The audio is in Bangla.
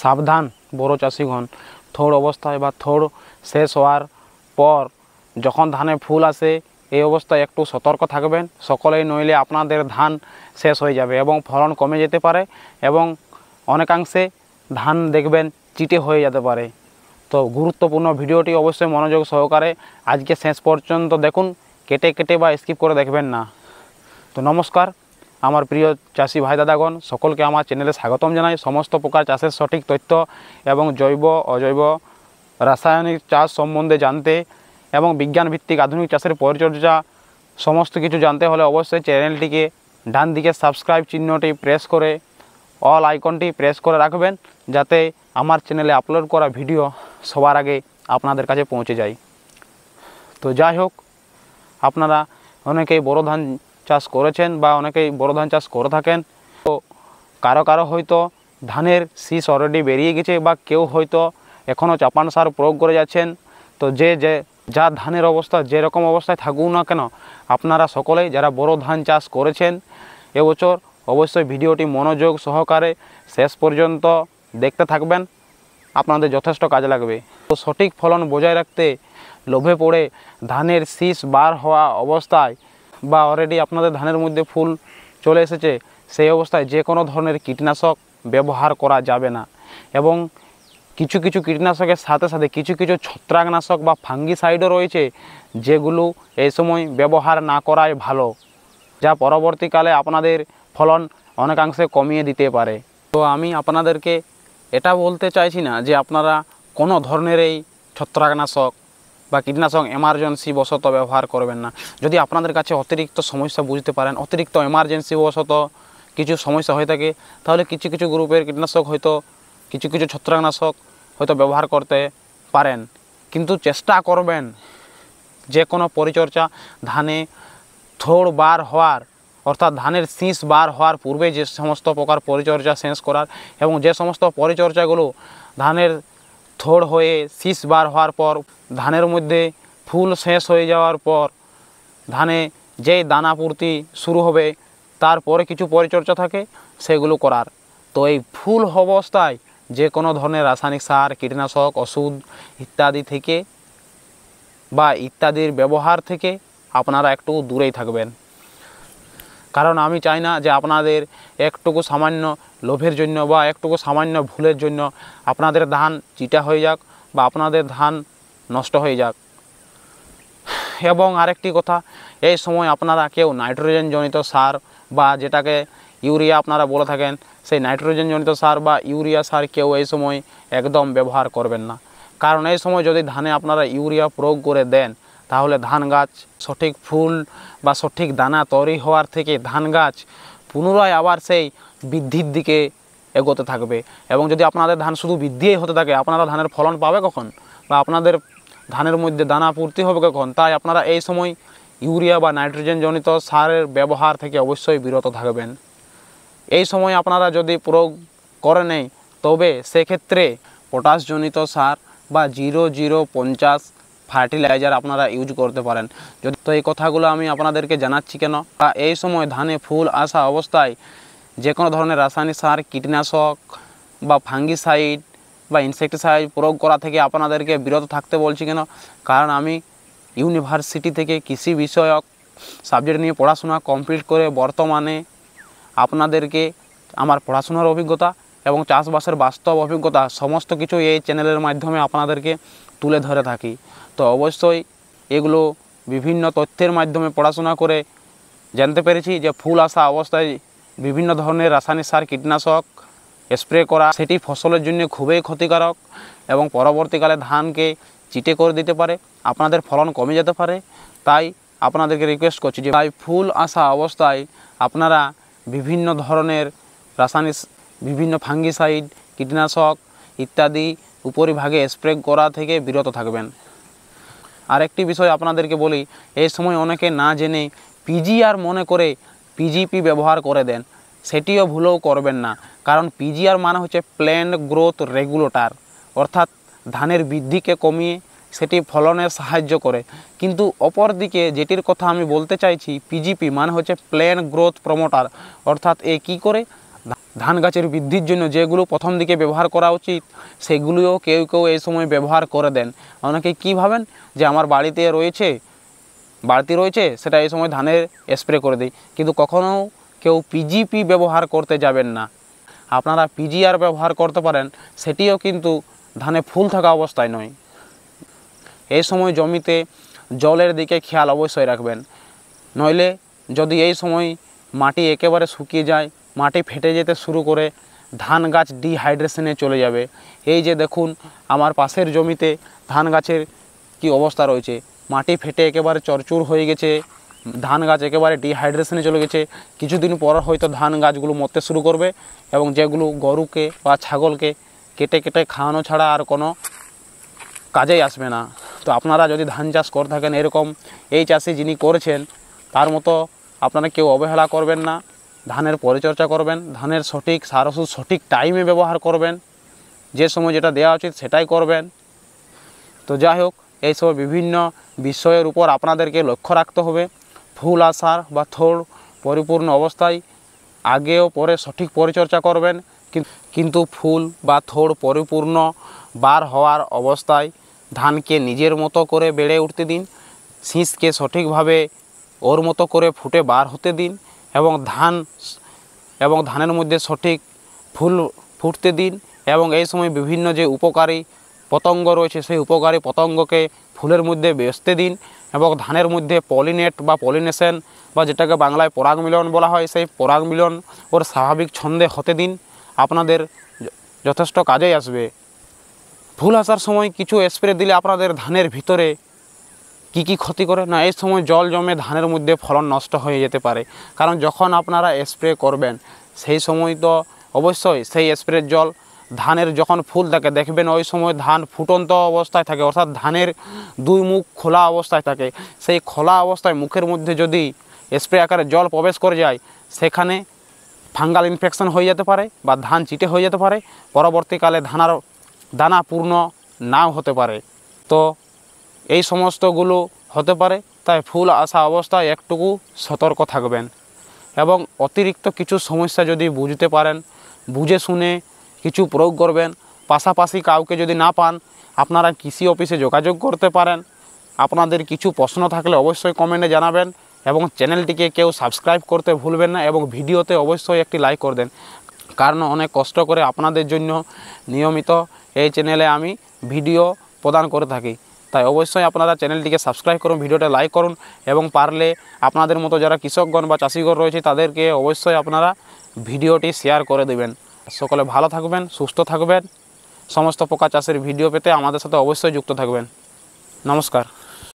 সাবধান বড় চাষিগণ। থোড় অবস্থায় বা থোড় শেষ হওয়ার পর যখন ধানে ফুল আসে এই অবস্থায় একটু সতর্ক থাকবেন সকলেই, নইলে আপনাদের ধান শেষ হয়ে যাবে এবং ফলন কমে যেতে পারে এবং অনেকাংশে ধান দেখবেন চিটে হয়ে যেতে পারে। তো গুরুত্বপূর্ণ ভিডিওটি অবশ্যই মনোযোগ সহকারে আজকে শেষ পর্যন্ত দেখুন, কেটে কেটে বা স্কিপ করে দেখবেন না। তো নমস্কার আমার প্রিয় চাষি ভাই দাদাগণ, সকলকে আমার চ্যানেলে স্বাগতম জানাই। সমস্ত প্রকার চাষের সঠিক তথ্য এবং জৈব অজৈব রাসায়নিক চাষ সম্বন্ধে জানতে এবং বিজ্ঞানভিত্তিক আধুনিক চাষের পরিচর্যা সমস্ত কিছু জানতে হলে অবশ্যই চ্যানেলটিকে ডান দিকে সাবস্ক্রাইব চিহ্নটি প্রেস করে অল আইকনটি প্রেস করে রাখবেন, যাতে আমার চ্যানেলে আপলোড করা ভিডিও সবার আগে আপনাদের কাছে পৌঁছে যায়। তো যাই হোক, আপনারা অনেকেই বড় ধান চাষ করেছেন বা অনেকেই বড় ধান চাষ করে থাকেন। তো কারো কারো হয়তো ধানের শীষ অলরেডি বেরিয়ে গেছে বা কেউ হয়তো এখনও চাপান সার প্রয়োগ করে যাচ্ছেন। তো যা ধানের অবস্থা যেরকম অবস্থায় থাকুক না কেন, আপনারা সকলেই যারা বড় ধান চাষ করেছেন এবছর অবশ্যই ভিডিওটি মনোযোগ সহকারে শেষ পর্যন্ত দেখতে থাকবেন, আপনাদের যথেষ্ট কাজে লাগবে। তো সঠিক ফলন বজায় রাখতে লোভে পড়ে ধানের শীষ বার হওয়া অবস্থায় বা অলরেডি আপনাদের ধানের মধ্যে ফুল চলে এসেছে সেই অবস্থায় যে কোনো ধরনের কীটনাশক ব্যবহার করা যাবে না। এবং কিছু কিছু কীটনাশকের সাথে সাথে কিছু কিছু ছত্রাকনাশক বা ফাঙ্গিসাইডও রয়েছে যেগুলো এই সময় ব্যবহার না করাই ভালো, যা পরবর্তীকালে আপনাদের ফলন অনেকাংশে কমিয়ে দিতে পারে। তো আমি আপনাদেরকে এটা বলতে চাইছি না যে আপনারা কোনো ধরনের এই ছত্রাকনাশক বা কীটনাশক এমার্জেন্সি বশত ব্যবহার করবেন না। যদি আপনাদের কাছে অতিরিক্ত সমস্যা বুঝতে পারেন, অতিরিক্ত এমার্জেন্সি বশত কিছু সমস্যা হয়ে থাকে, তাহলে কিছু কিছু গ্রুপের কীটনাশক হয়তো কিছু কিছু ছত্রাকনাশক হয়তো ব্যবহার করতে পারেন। কিন্তু চেষ্টা করবেন যে কোনো পরিচর্যা ধানে থোড় বার হওয়ার অর্থাৎ ধানের শীষ বার হওয়ার পূর্বে যে সমস্ত প্রকার পরিচর্যা শেষ করার এবং যে সমস্ত পরিচর্যাগুলো ধানের থোড় হয়ে শীষ বার হওয়ার পর ধানের মধ্যে ফুল শেষ হয়ে যাওয়ার পর ধানে যেই দানা পূর্তি শুরু হবে তারপরে কিছু পরিচর্যা থাকে সেগুলো করার। তো এই ফুল অবস্থায় যে কোনো ধরনের রাসায়নিক সার, কীটনাশক, ওষুধ ইত্যাদি থেকে বা ইত্যাদির ব্যবহার থেকে আপনারা একটু দূরেই থাকবেন। কারণ আমি চাই না যে আপনাদের একটুকু সামান্য লোভের জন্য বা একটুকু সামান্য ভুলের জন্য আপনাদের ধান চিটা হয়ে যাক বা আপনাদের ধান নষ্ট হয়ে যাক। এবং আরেকটি কথা, এই সময় আপনারা কেউ নাইট্রোজেন জনিত সার বা যেটাকে ইউরিয়া আপনারা বলে থাকেন, সেই নাইট্রোজেন জনিত সার বা ইউরিয়া সার কেউ এই সময় একদম ব্যবহার করবেন না। কারণ এই সময় যদি ধানে আপনারা ইউরিয়া প্রয়োগ করে দেন তাহলে ধান গাছ সঠিক ফুল বা সঠিক দানা তৈরি হওয়ার থেকে ধান গাছ পুনরায় আবার সেই বৃদ্ধির দিকে এগোতে থাকবে। এবং যদি আপনাদের ধান শুধু বৃদ্ধিই হতে থাকে, আপনারা ধানের ফলন পাবে কখন বা আপনাদের ধানের মধ্যে দানা পূর্তি হবে কখন? তাই আপনারা এই সময় ইউরিয়া বা নাইট্রোজেন জনিত সারের ব্যবহার থেকে অবশ্যই বিরত থাকবেন। এই সময় আপনারা যদি প্রয়োগ করে নেই তবে সেক্ষেত্রে পটাশ জনিত সার বা 0050 ফার্টিলাইজার আপনারা ইউজ করতে পারেন। যদি তো এই কথাগুলো আমি আপনাদেরকে জানাচ্ছি কেন, বা এই সময় ধানে ফুল আসা অবস্থায় যে কোনো ধরনের রাসায়নিক সার, কীটনাশক বা ফাঙ্গিসাইড বা ইনসেক্টিসাইড প্রয়োগ করা থেকে আপনাদেরকে বিরত থাকতে বলছি কেন? কারণ আমি ইউনিভার্সিটি থেকে কৃষি বিষয়ক সাবজেক্ট নিয়ে পড়াশোনা কমপ্লিট করে বর্তমানে আপনাদেরকে আমার পড়াশোনার অভিজ্ঞতা এবং চাষবাসের বাস্তব অভিজ্ঞতা সমস্ত কিছু এই চ্যানেলের মাধ্যমে আপনাদেরকে তুলে ধরে থাকি। তো অবশ্যই এগুলো বিভিন্ন তথ্যের মাধ্যমে পড়াশোনা করে জানতে পেরেছি যে ফুল আসা অবস্থায় বিভিন্ন ধরনের রাসায়নিক সার, কীটনাশক স্প্রে করা সেটি ফসলের জন্য খুবই ক্ষতিকারক এবং পরবর্তীকালে ধানকে চিটে করে দিতে পারে, আপনাদের ফলন কমে যেতে পারে। তাই আপনাদেরকে রিকোয়েস্ট করছি যে তাই ফুল আসা অবস্থায় আপনারা বিভিন্ন ধরনের রাসায়নিক, বিভিন্ন ফাঙ্গিসাইড, কীটনাশক ইত্যাদি উপরিভাগে স্প্রে করা থেকে বিরত থাকবেন। আরেকটি বিষয় আপনাদেরকে বলি, এই সময় অনেকে না জেনে পিজিআর মনে করে পিজিপি ব্যবহার করে দেন, সেটিও ভুলেও করবেন না। কারণ পিজিআর মানে হচ্ছে প্ল্যান্ট গ্রোথ রেগুলেটর, অর্থাৎ ধানের বৃদ্ধিকে কমিয়ে সেটি ফলনের সাহায্য করে। কিন্তু অপরদিকে যেটির কথা আমি বলতে চাইছি, পিজিপি মানে হচ্ছে প্ল্যান্ট গ্রোথ প্রমোটার, অর্থাৎ এ কী করে ধান গাছের বৃদ্ধির জন্য যেগুলো প্রথম দিকে ব্যবহার করা উচিত সেগুলিও কেউ কেউ এই সময় ব্যবহার করে দেন। অনেকে কী ভাবেন যে আমার বাড়িতে বাড়তি রয়েছে সেটা এই সময় ধানের স্প্রে করে দিই, কিন্তু কখনও কেউ পিজিপি ব্যবহার করতে যাবেন না। আপনারা পিজিআর ব্যবহার করতে পারেন, সেটিও কিন্তু ধানে ফুল থাকা অবস্থায় নয়। এই সময় জমিতে জলের দিকে খেয়াল অবশ্যই রাখবেন, নইলে যদি এই সময় মাটি একেবারে শুকিয়ে যায়, মাটি ফেটে যেতে শুরু করে, ধান গাছ ডিহাইড্রেশনে চলে যাবে। এই যে দেখুন আমার পাশের জমিতে ধান গাছের কি অবস্থা রয়েছে, মাটি ফেটে একেবারে চরচুর হয়ে গেছে, ধান গাছ একেবারে ডিহাইড্রেশনে চলে গেছে। কিছুদিন পর হয়তো ধান গাছগুলো মরতে শুরু করবে, এবং যেগুলো গরুকে বা ছাগলকে কেটে কেটে খাওয়ানো ছাড়া আর কোনো কাজেই আসবে না। তো আপনারা যদি ধান চাষ করে থাকেন এরকম, এই চাষে যিনি করেছেন তার মতো আপনারা কেউ অবহেলা করবেন না, ধানের পরিচর্যা করবেন, ধানের সঠিক সার ওষুধ সঠিক টাইমে ব্যবহার করবেন, যে সময় যেটা দেওয়া উচিত সেটাই করবেন। তো যাই হোক, এই সব বিভিন্ন বিষয়ের উপর আপনাদেরকে লক্ষ্য রাখতে হবে। ফুল আসার বা থোড় পরিপূর্ণ অবস্থায় আগে ও পরে সঠিক পরিচর্যা করবেন, কিন্তু ফুল বা থোড় পরিপূর্ণ বার হওয়ার অবস্থায় ধানকে নিজের মতো করে বেড়ে উঠতে দিন, শীষকে সঠিকভাবে ওর মতো করে ফুটে বার হতে দিন, এবং ধানের মধ্যে সঠিক ফুল ফুটতে দিন। এবং এই সময় বিভিন্ন যে উপকারী পতঙ্গ রয়েছে সেই উপকারী পতঙ্গকে ফুলের মধ্যে বেচতে দিন, এবং ধানের মধ্যে পলিনেট বা পলিনেশন বা যেটাকে বাংলায় পরাগ মিলন বলা হয়, সেই পরাগ মিলন ওর স্বাভাবিক ছন্দে হতে দিন, আপনাদের যথেষ্ট কাজেই আসবে। ফুল আসার সময় কিছু স্প্রে দিলে আপনাদের ধানের ভিতরে কি ক্ষতি করে না, এই সময় জল জমে ধানের মধ্যে ফলন নষ্ট হয়ে যেতে পারে। কারণ যখন আপনারা স্প্রে করবেন সেই সময় তো অবশ্যই সেই স্প্রের জল ধানের যখন ফুল থাকে দেখবেন ওই সময় ধান ফুটন্ত অবস্থায় থাকে, অর্থাৎ ধানের দুই মুখ খোলা অবস্থায় থাকে। সেই খোলা অবস্থায় মুখের মধ্যে যদি স্প্রে আকারে জল প্রবেশ করে যায়, সেখানে ফাঙ্গাল ইনফেকশন হয়ে যেতে পারে বা ধান চিটে হয়ে যেতে পারে, পরবর্তীকালে দানা পূর্ণ নাও হতে পারে। তো এই সমস্তগুলো হতে পারে, তাই ফুল আসা অবস্থায় একটুকু সতর্ক থাকবেন। এবং অতিরিক্ত কিছু সমস্যা যদি বুঝতে পারেন, বুঝে শুনে কিছু প্রয়োগ করবেন। পাশাপাশি কাউকে যদি না পান, আপনারা কৃষি অফিসে যোগাযোগ করতে পারেন। আপনাদের কিছু প্রশ্ন থাকলে অবশ্যই কমেন্টে জানাবেন, এবং চ্যানেলটিকে কেউ সাবস্ক্রাইব করতে ভুলবেন না, এবং ভিডিওতে অবশ্যই একটি লাইক করে দেন। কারণ অনেক কষ্ট করে আপনাদের জন্য নিয়মিত এই চ্যানেলে আমি ভিডিও প্রদান করে থাকি। তাই অবশ্যই আপনারা চ্যানেলটিকে সাবস্ক্রাইব করুন, ভিডিওটা লাইক করুন, এবং পারলে আপনাদের মতো যারা কৃষকগণ বা চাষিগণ রয়েছে তাদেরকে অবশ্যই আপনারা ভিডিওটি শেয়ার করে দেবেন। সকলে ভালো থাকবেন, সুস্থ থাকবেন। সমস্ত প্রকার চাষের ভিডিও পেতে আমাদের সাথে অবশ্যই যুক্ত থাকবেন। নমস্কার।